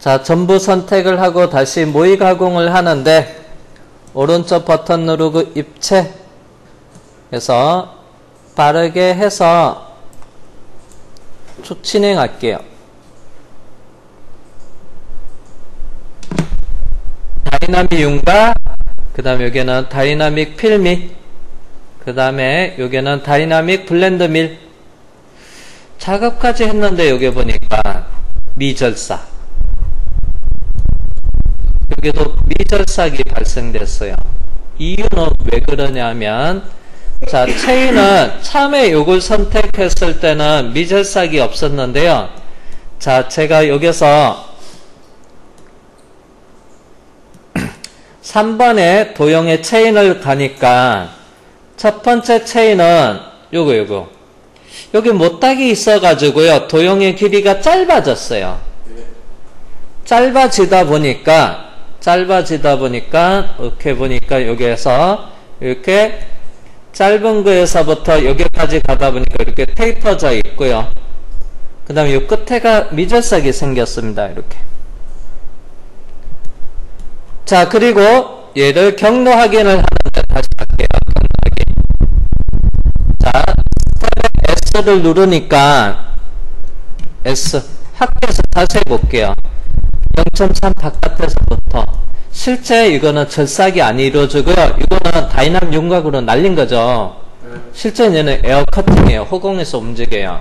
자, 전부 선택을 하고 다시 모의 가공을 하는데 오른쪽 버튼 누르고 입체 해서 빠르게 해서 쭉 진행할게요. 다이나믹 윤곽, 그 다음에 여기는 다이나믹 필미, 그 다음에 여기는 다이나믹 블렌드 밀. 작업까지 했는데 여기 보니까 미절삭, 여기도 미절삭이 발생됐어요. 이유는 왜 그러냐면, 자, 체인은 처음에 요걸 선택했을 때는 미절삭이 없었는데요. 자, 제가 여기서 3번에 도형의 체인을 가니까 첫 번째 체인은 요거 여기 못딱이 있어가지고요, 도형의 길이가 짧아졌어요. 짧아지다 보니까 이렇게 보니까 여기에서 이렇게 짧은 거에서부터 여기까지 가다 보니까 이렇게 테이퍼져 있고요. 그 다음에 이 끝에가 미절삭이 생겼습니다. 이렇게. 자, 그리고 얘를 경로 확인을 하는데 다시 할게요. 경로 확인. 자, 스텝에 S를 누르니까 S 학교에서 다시 해볼게요. 0.3 바깥에서부터. 실제 이거는 절삭이 안 이루어지고요. 이거는 다이나믹 윤곽으로 날린 거죠. 실제 얘는 에어 커팅이에요. 허공에서 움직여요.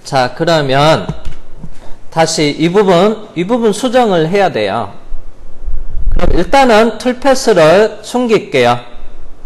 자, 그러면 다시 이 부분 수정을 해야 돼요. 그럼 일단은 툴패스를 숨길게요.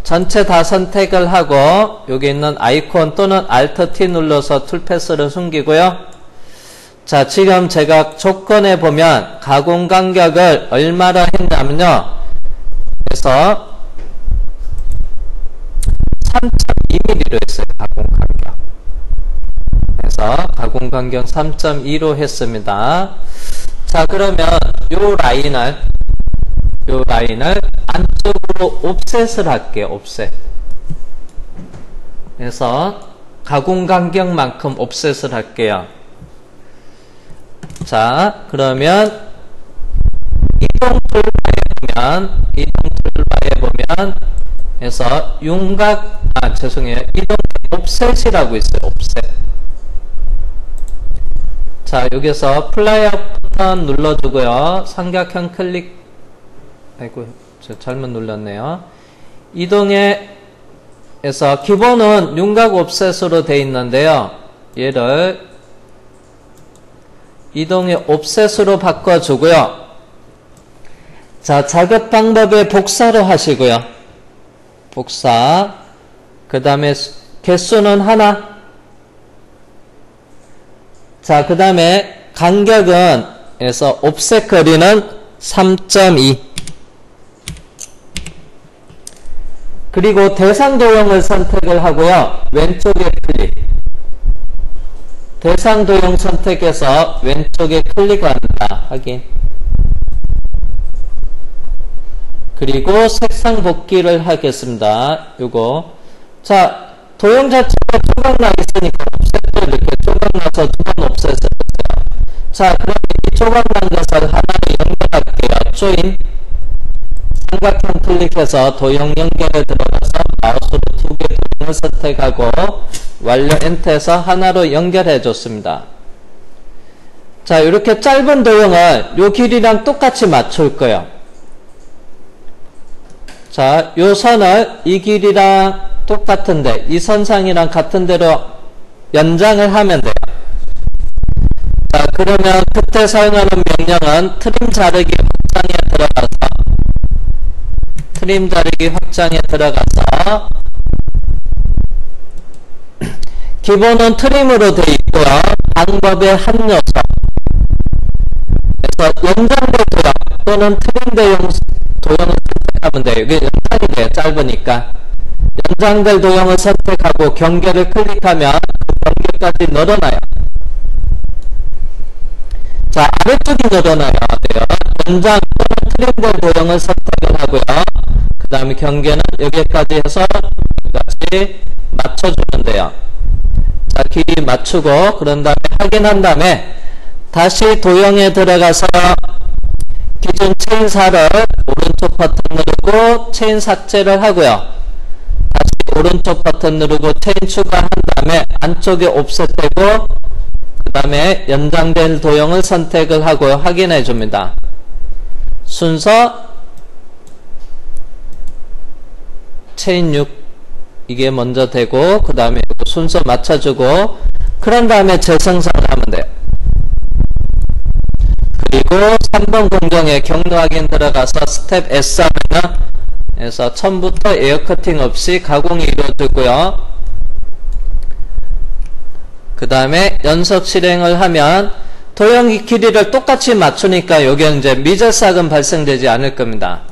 전체 다 선택을 하고 여기 있는 아이콘 또는 Alt T 눌러서 툴패스를 숨기고요. 자, 지금 제가 조건에 보면 가공 간격을 얼마나 했냐면요. 그래서 3.2mm로 했어요. 가공 간격. 그래서 가공 간격 3.2로 했습니다. 자, 그러면 요 라인을 안쪽으로 옵셋을 할게요. 옵셋. 그래서 가공 간격만큼 옵셋을 할게요. 자, 그러면 이동 툴바에 보면 해서 윤곽, 이동 옵셋이라고 있어요. 옵셋. 자, 여기서 플라이업 버튼 눌러주고요. 삼각형 클릭, 아이고, 저 잘못 눌렀네요. 이동에서 기본은 윤곽 옵셋으로 되어 있는데요. 얘를 이동의 옵셋으로 바꿔주고요. 자, 작업 방법의 복사로 하시고요. 복사. 그 다음에 개수는 하나. 자, 그 다음에 간격은 에서 옵셋 거리는 3.2. 그리고 대상 도형을 선택을 하고요. 왼쪽에 클릭. 대상 도형 선택해서 왼쪽에 클릭합니다. 확인. 그리고 색상 복귀를 하겠습니다. 요거. 자, 도형 자체가 조각나 있으니까 옵셋도 이렇게 조각나서 두 번 옵셋을 했어요. 자, 그럼 이 조각난 것을 하나로 연결할게요. 조인. 삼각형 클릭해서 도형 연결에 들어가서 마우스로 두 개 도형을 선택하고 완료 엔터해서 하나로 연결해 줬습니다. 자, 이렇게 짧은 도형을 요 길이랑 똑같이 맞출 거예요. 자, 요 선을 이 길이랑 똑같은데 이 선상이랑 같은 대로 연장을 하면 돼요. 자, 그러면 그때 사용하는 명령은 트림 자르기 확장에 들어가서 기본은 트림으로 되어 있고요. 방법의 한 요소. 그래서 연장될 도형 또는 트림 도형을 선택하면 돼요. 이게 연장이 돼요. 짧으니까. 연장될 도형을 선택하고 경계를 클릭하면 그 경계까지 늘어나요. 자, 아래쪽이 늘어나야 돼요. 연장 또는 트림될 도형을 선택을 하고요. 그 다음에 경계는 여기까지 해서 여기까지 맞춰주면 돼요. 자, 길이 맞추고 그런 다음에 확인한 다음에 다시 도형에 들어가서 기존 체인사를 오른쪽 버튼 누르고 체인 삭제를 하고요. 다시 오른쪽 버튼 누르고 체인 추가한 다음에 안쪽에 옵셋되고 그 다음에 연장된 도형을 선택을 하고 확인해 줍니다. 순서 체인 6 이게 먼저 되고 그 다음에 순서 맞춰주고 그런 다음에 재생성을 하면 돼요. 그리고 3번 공정에 경로 확인 들어가서 스텝 S3는 에서 처음부터 에어 커팅 없이 가공이 이루어지고요. 그 다음에 연속 실행을 하면 도형 길이를 똑같이 맞추니까 여기 이제 미절삭은 발생되지 않을 겁니다.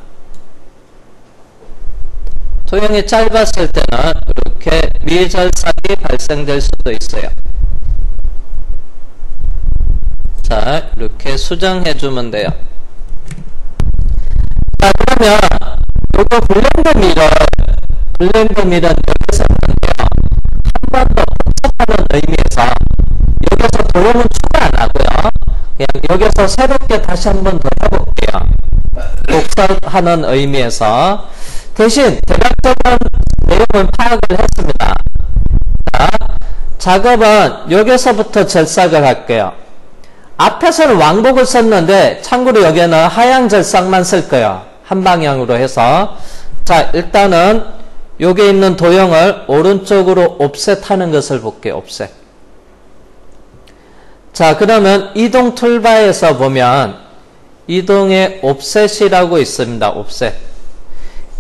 도형이 짧았을 때는 이렇게 미절삭이 발생될 수도 있어요. 자, 이렇게 수정해 주면 돼요. 자, 그러면 요거 블렌드 밀은 여기서 있는데요. 한 번 더 복잡하는 의미에서 여기서 도형은 추가 안 하고요. 그냥 여기서 새롭게 다시 한 번 더 해볼게요. 복잡하는 의미에서 대신 대략적인 내용은 파악을 했습니다. 자, 작업은 여기서부터 절삭을 할게요. 앞에서는 왕복을 썼는데 참고로 여기에는 하향 절삭만 쓸 거예요. 한 방향으로 해서. 자, 일단은 여기 있는 도형을 오른쪽으로 옵셋하는 것을 볼게요. 옵셋. 자, 그러면 이동 툴바에서 보면 이동의 옵셋이라고 있습니다. 옵셋.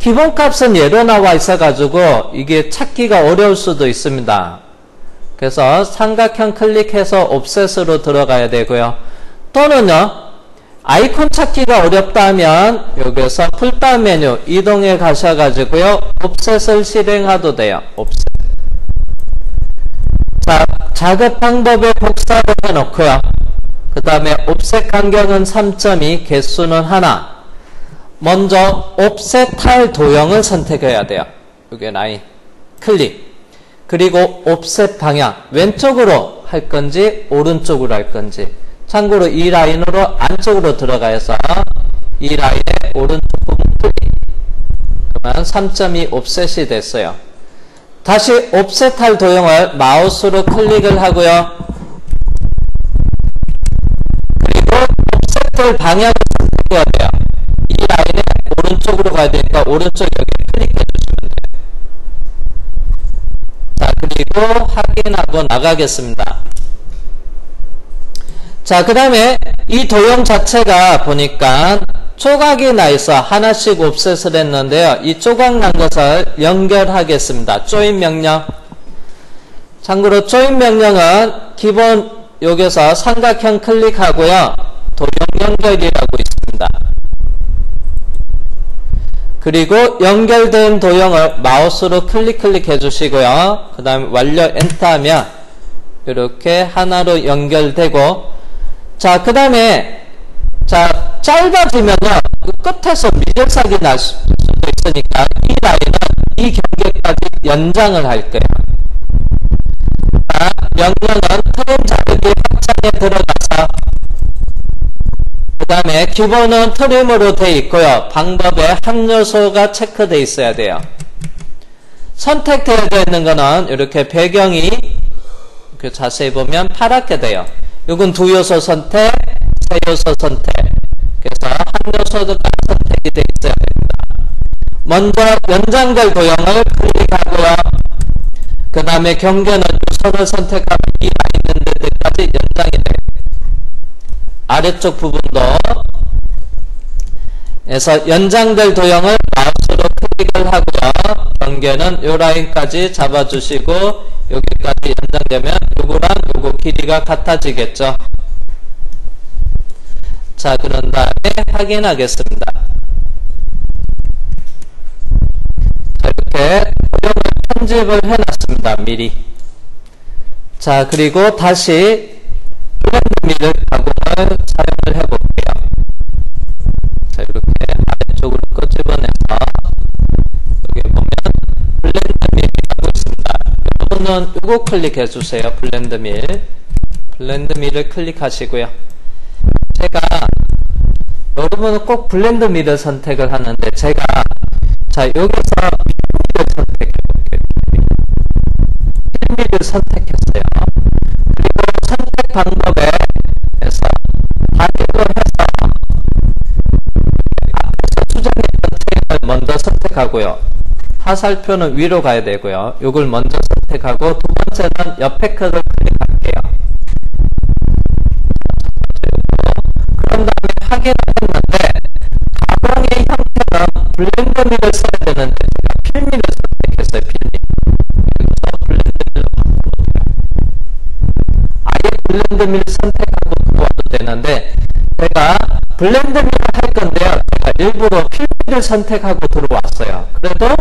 기본값은 예로 나와 있어가지고 이게 찾기가 어려울 수도 있습니다. 그래서 삼각형 클릭해서 옵셋으로 들어가야 되고요. 또는요, 아이콘 찾기가 어렵다면 여기서 풀다운 메뉴 이동해 가셔가지고요, 옵셋을 실행해도 돼요. 옵셋. 자, 작업 방법에 복사를 해놓고요. 그 다음에 옵셋 간격은 3.2, 개수는 1. 먼저 옵셋할 도형을 선택해야 돼요. 여기 라인 클릭. 그리고 옵셋 방향 왼쪽으로 할 건지 오른쪽으로 할 건지. 참고로 이 라인으로 안쪽으로 들어가서 이 라인의 오른쪽 부분 클릭. 그러면 3.2 옵셋이 됐어요. 다시 옵셋할 도형을 마우스로 클릭을 하고요. 그리고 옵셋할 방향을 선택해야 돼요. 이 라인에 오른쪽으로 가야 되니까 오른쪽 여기 클릭해 주시면 돼요. 자, 그리고 확인하고 나가겠습니다. 자, 그 다음에 이 도형 자체가 보니까 조각이 나 있어 하나씩 옵셋을 했는데요. 이 조각 난 것을 연결하겠습니다. 조인 명령. 참고로 조인 명령은 기본 여기서 삼각형 클릭하고요. 도형 연결이라고 있습니다. 그리고 연결된 도형을 마우스로 클릭해 주시고요. 그 다음에 완료 엔터 하면 이렇게 하나로 연결되고, 자, 그 다음에 자, 짧아지면요 끝에서 미절삭이 날 수도 있으니까 이 라인은 이 경계까지 연장을 할 거예요. 자, 명령은 트림 자르기 확장에 들어가서 그 다음에 기본은 트림으로 되어 있고요. 방법에 한 요소가 체크되어 있어야 돼요. 선택되어 있는 거는 이렇게 배경이 이렇게 자세히 보면 파랗게 돼요. 이건 두 요소 선택, 세 요소 선택. 그래서 한 요소가 선택이 되어 있어야 됩니다. 먼저 연장될 도형을 클릭하고요. 그 다음에 경계는 요소를 선택하면 이 라인 있는 데까지 연장이 돼요. 아래쪽 부분도 그래서 연장될 도형을 마우스로 클릭을 하고요. 경계는 요 라인까지 잡아주시고 여기까지 연장되면 요거랑 요거 길이가 같아지겠죠. 자, 그런 다음에 확인하겠습니다. 자, 이렇게 도형을 편집을 해놨습니다. 미리. 자, 그리고 다시 블렌드 밀을 가공을 사용을 해볼게요. 자, 이렇게 아래쪽으로 끄집어내서 여기 보면 블렌드 밀이라고 있습니다. 여러분은 이거 클릭해 주세요. 블렌드 밀. 블렌드 밀을 클릭하시고요. 제가 여러분은 꼭 블렌드 밀을 선택을 하는데 제가 자 여기서 필미를 선택해 볼게요. 필미를 선택했어요. 그리고 선택 방법에서 단위로 해서 앞에서 수정했던 체인을 먼저 선택하고요. 화살표는 위로 가야 되고요. 이걸 먼저 선택하고 두 번째는 옆에 컷을 클릭할게요. 그런 다음에 확인을 했는데 가공의 형태는 블렌드 밀을 써야 되는데 제가 필미를 선택했어요. 필미. 여기서 블렌드 밀로 바꾸고요. 아예 블렌드 밀 선택하고 들어와도 되는데 제가 블렌드 밀을 할 건데요. 제가 일부러 필미를 선택하고 들어왔어요. 그래도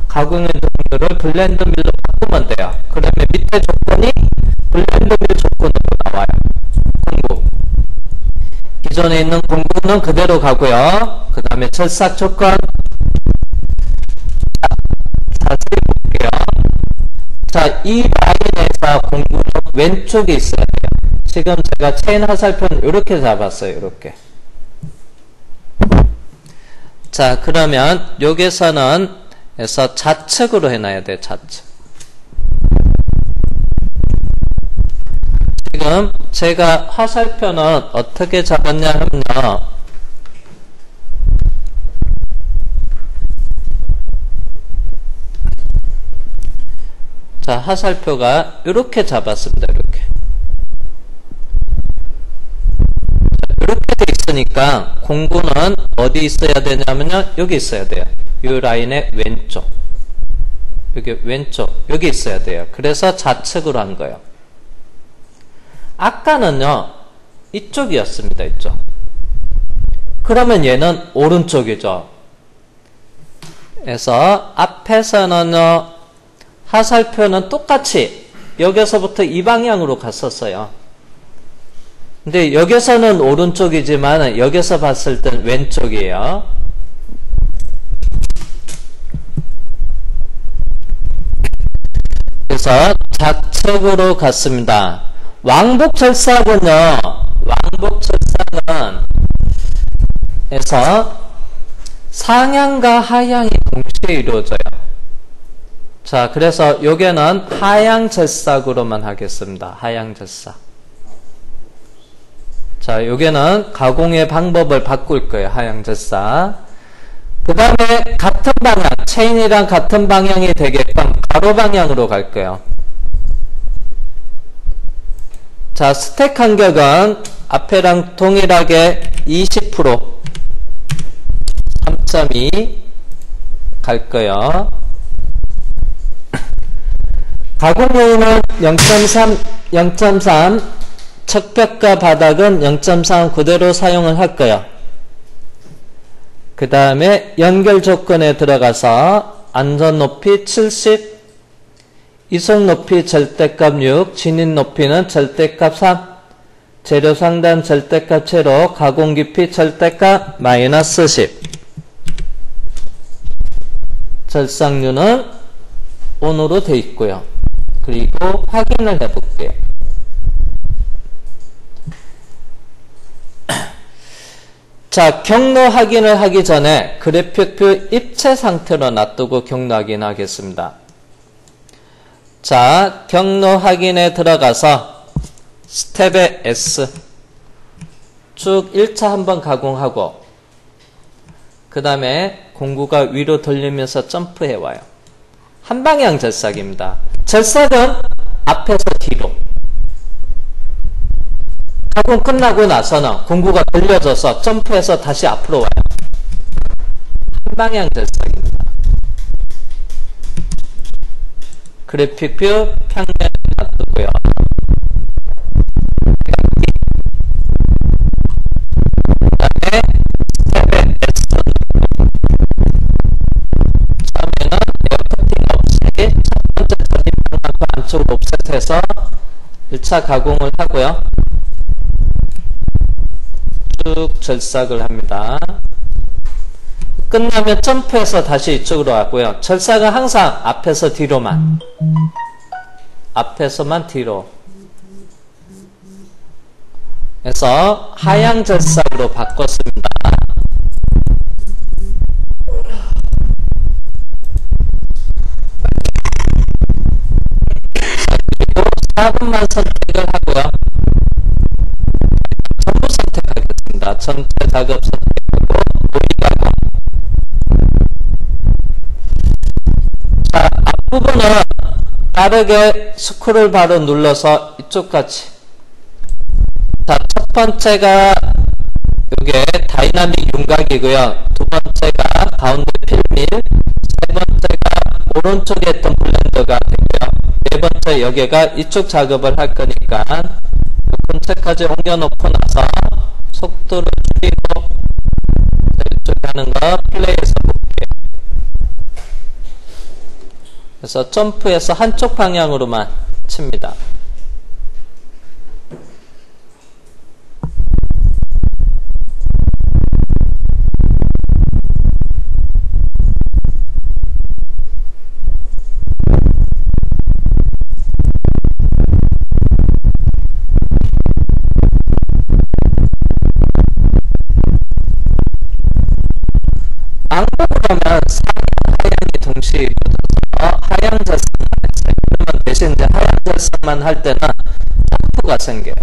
가공의 종류를 블렌드 밀로 바꾸면 돼요. 그러면 밑에 조건이 블렌드 밀 조건으로 나와요. 공구. 기존에 있는 공구는 그대로 가고요. 그 다음에 철삭 조건. 자세히 볼게요. 자, 이 라인에서 공구 왼쪽에 있어야 돼요. 지금 제가 체인 화살표는 이렇게 잡았어요. 이렇게. 자, 그러면 여기서는 해서 좌측으로 해놔야 돼요. 좌측. 지금 제가 화살표는 어떻게 잡았냐 하면요. 자, 화살표가 이렇게 잡았습니다. 이렇게. 이렇게 돼 있으니까 공구는 어디 있어야 되냐면요. 여기 있어야 돼요. 이 라인의 왼쪽. 여기 왼쪽. 여기 있어야 돼요. 그래서 좌측으로 한 거예요. 아까는요. 이쪽이었습니다. 이쪽. 그러면 얘는 오른쪽이죠. 그래서 앞에서는요. 화살표는 똑같이 여기서부터 이 방향으로 갔었어요. 근데 여기서는 오른쪽이지만 여기서 봤을 땐 왼쪽이에요. 그래서 좌측으로 갔습니다. 왕복철사군요. 왕복철사는 에서 상향과 하향이 동시에 이루어져요. 자, 그래서 요게는 하향철삭으로만 하겠습니다. 하향철삭. 자, 요게는 가공의 방법을 바꿀 거예요. 하향철삭. 그 다음에 같은 방향, 체인이랑 같은 방향이 되게끔 가로 방향으로 갈 거예요. 자, 스택 간격은 앞에랑 동일하게 20% 3.2 갈 거예요. 가공 요인은 0.3, 0.3, 척벽과 바닥은 0.3 그대로 사용을 할 거예요. 그 다음에 연결 조건에 들어가서 안전 높이 70, 이속 높이 절대값 6, 진입 높이는 절대값 3, 재료 상단 절대값 제로, 가공 깊이 절대값 마이너스 10. 절삭류는 ON으로 되어 있고요. 그리고 확인을 해볼게요. 자, 경로 확인을 하기 전에 그래픽표 입체 상태로 놔두고 경로 확인하겠습니다. 자, 경로 확인에 들어가서 스텝에 S 쭉 1차 한번 가공하고 그 다음에 공구가 위로 돌리면서 점프해 와요. 한방향 절삭입니다. 절삭은 앞에서 뒤로. 가공 끝나고 나서는 공구가 돌려져서 점프해서 다시 앞으로 와요. 한방향 절삭입니다. 그래픽뷰 평면에 놔두고요. 그 다음에 스텝에 S 처음에는 에어커팅 없이 첫 번째 처리만큼 안쪽으로 옵셋해서 1차 가공을 하고요. 쭉 절삭을 합니다. 끝나면 점프해서 다시 이쪽으로 왔고요. 절삭은 항상 앞에서 뒤로만. 앞에서만 뒤로. 그래서 하향절삭으로 바꿨습니다. 그리고 4번만 선택을 하고요. 전부 선택하겠습니다. 전체 작업 선택하고 모의가공. 자, 앞부분은 빠르게 스크롤 바로 눌러서 이쪽까지. 자, 첫 번째가 이게 다이나믹 윤곽이고요. 두 번째가 가운데 필밀, 세 번째가 오른쪽에 있던 블렌더가 되고요. 네 번째 여기가 이쪽 작업을 할 거니까 근처까지 옮겨놓고 나서 속도를 줄이고 이쪽에 하는 거 플레이해서 볼게요. 그래서 점프해서 한쪽 방향으로만 칩니다. 왕복을 하면 상향, 하향이 동시에 이루어져서 하향 절삭만 했어요. 그러면 대신 이제 하향 절삭만 할 때는 점프가 생겨요.